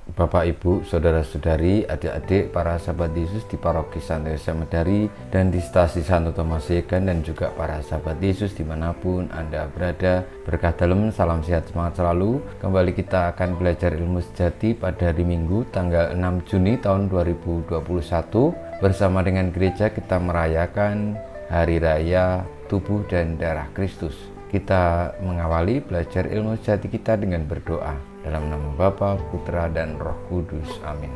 Bapak, Ibu, Saudara-saudari, adik-adik, para sahabat Yesus di Paroki Santo Yosef Medari dan di Stasi Santo Thomas Yegan, dan juga para sahabat Yesus dimanapun Anda berada. Berkah dalam, salam sehat, semangat selalu. Kembali kita akan belajar ilmu sejati pada hari Minggu tanggal 6 Juni tahun 2021. Bersama dengan gereja kita merayakan Hari Raya Tubuh dan Darah Kristus. Kita mengawali belajar ilmu sejati kita dengan berdoa. Dalam nama Bapa, Putra, dan Roh Kudus. Amin.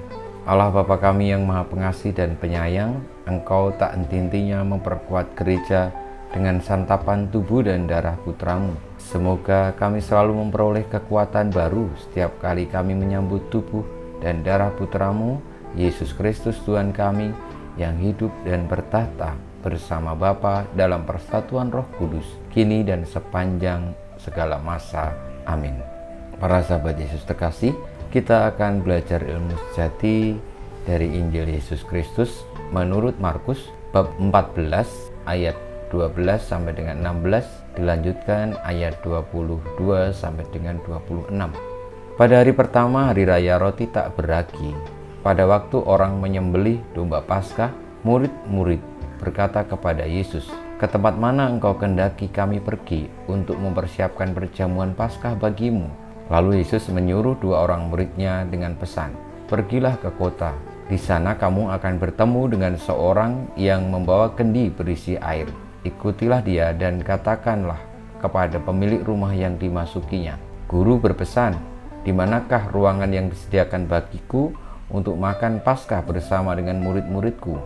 Allah Bapa kami yang Maha Pengasih dan Penyayang, Engkau tak henti-hentinya memperkuat gereja dengan santapan tubuh dan darah Putramu. Semoga kami selalu memperoleh kekuatan baru setiap kali kami menyambut tubuh dan darah Putramu, Yesus Kristus Tuhan kami, yang hidup dan bertahta bersama Bapa dalam persatuan Roh Kudus, kini dan sepanjang segala masa. Amin. Para sahabat Yesus terkasih, kita akan belajar ilmu sejati dari Injil Yesus Kristus menurut Markus bab 14 ayat 12 sampai dengan 16, dilanjutkan ayat 22 sampai dengan 26. Pada hari pertama hari raya roti tak beragi, pada waktu orang menyembelih domba Paskah, murid-murid berkata kepada Yesus, "Ke tempat mana engkau kehendaki kami pergi untuk mempersiapkan perjamuan Paskah bagimu?" Lalu Yesus menyuruh dua orang muridnya dengan pesan, "Pergilah ke kota. Di sana kamu akan bertemu dengan seorang yang membawa kendi berisi air. Ikutilah dia dan katakanlah kepada pemilik rumah yang dimasukinya, 'Guru berpesan, di manakah ruangan yang disediakan bagiku untuk makan Paskah bersama dengan murid-muridku?'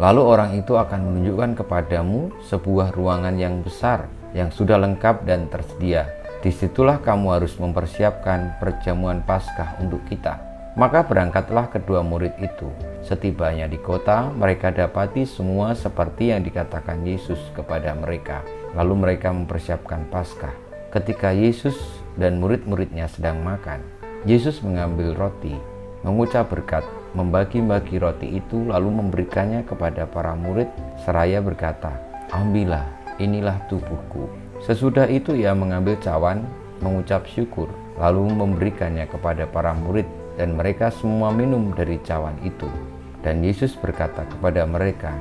Lalu orang itu akan menunjukkan kepadamu sebuah ruangan yang besar yang sudah lengkap dan tersedia. Disitulah kamu harus mempersiapkan perjamuan Paskah untuk kita." Maka berangkatlah kedua murid itu. Setibanya di kota, mereka dapati semua seperti yang dikatakan Yesus kepada mereka. Lalu mereka mempersiapkan Paskah. Ketika Yesus dan murid-muridnya sedang makan, Yesus mengambil roti, mengucap berkat, membagi-bagi roti itu, lalu memberikannya kepada para murid seraya berkata, "Ambillah, inilah tubuhku." Sesudah itu ia mengambil cawan, mengucap syukur, lalu memberikannya kepada para murid, dan mereka semua minum dari cawan itu. Dan Yesus berkata kepada mereka,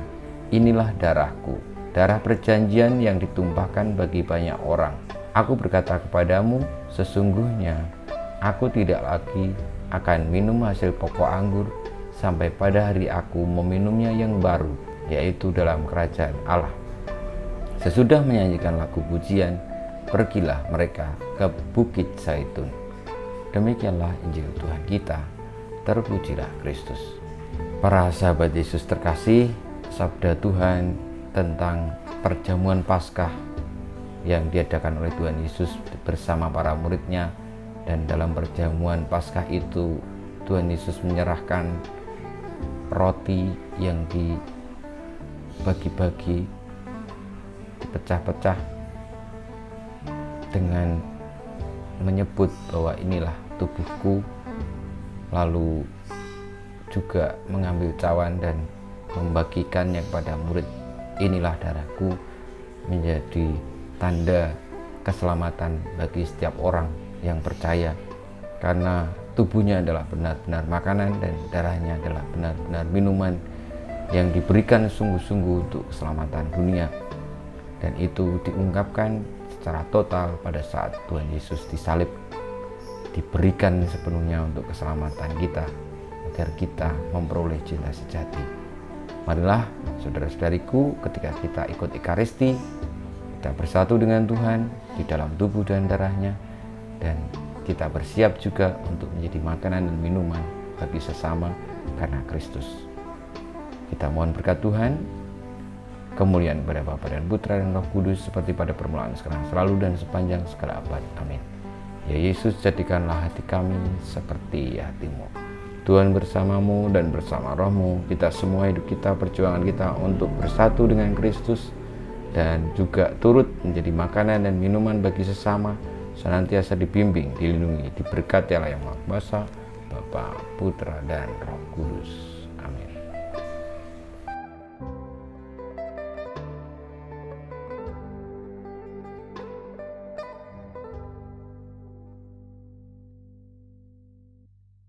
"Inilah darahku, darah perjanjian yang ditumpahkan bagi banyak orang. Aku berkata kepadamu, sesungguhnya aku tidak lagi akan minum hasil pokok anggur sampai pada hari aku meminumnya yang baru, yaitu dalam kerajaan Allah." Sesudah menyanyikan lagu pujian, pergilah mereka ke Bukit Zaitun. Demikianlah Injil Tuhan kita. Terpujilah Kristus. Para sahabat Yesus terkasih, sabda Tuhan tentang perjamuan Paskah yang diadakan oleh Tuhan Yesus bersama para muridnya, dan dalam perjamuan Paskah itu Tuhan Yesus menyerahkan roti yang dibagi-bagi, dipecah-pecah dengan menyebut bahwa inilah tubuhku, lalu juga mengambil cawan dan membagikannya kepada murid, "Inilah darahku," menjadi tanda keselamatan bagi setiap orang yang percaya, karena tubuhnya adalah benar-benar makanan dan darahnya adalah benar-benar minuman yang diberikan sungguh-sungguh untuk keselamatan dunia. Dan itu diungkapkan secara total pada saat Tuhan Yesus disalib, diberikan sepenuhnya untuk keselamatan kita, agar kita memperoleh cinta sejati. Marilah saudara-saudariku, ketika kita ikut Ekaristi, kita bersatu dengan Tuhan di dalam tubuh dan darahnya, dan kita bersiap juga untuk menjadi makanan dan minuman bagi sesama karena Kristus. Kita mohon berkat Tuhan, kemuliaan kepada Bapa dan Putra dan Roh Kudus, seperti pada permulaan, sekarang, selalu, dan sepanjang segala abad. Amin. Ya Yesus, jadikanlah hati kami seperti hati-Mu. Tuhan bersamamu dan bersama rohmu, kita semua hidup kita, perjuangan kita untuk bersatu dengan Kristus, dan juga turut menjadi makanan dan minuman bagi sesama, senantiasa dibimbing, dilindungi, diberkati Allah yang Maha Kuasa, Bapa, Putra, dan Roh Kudus.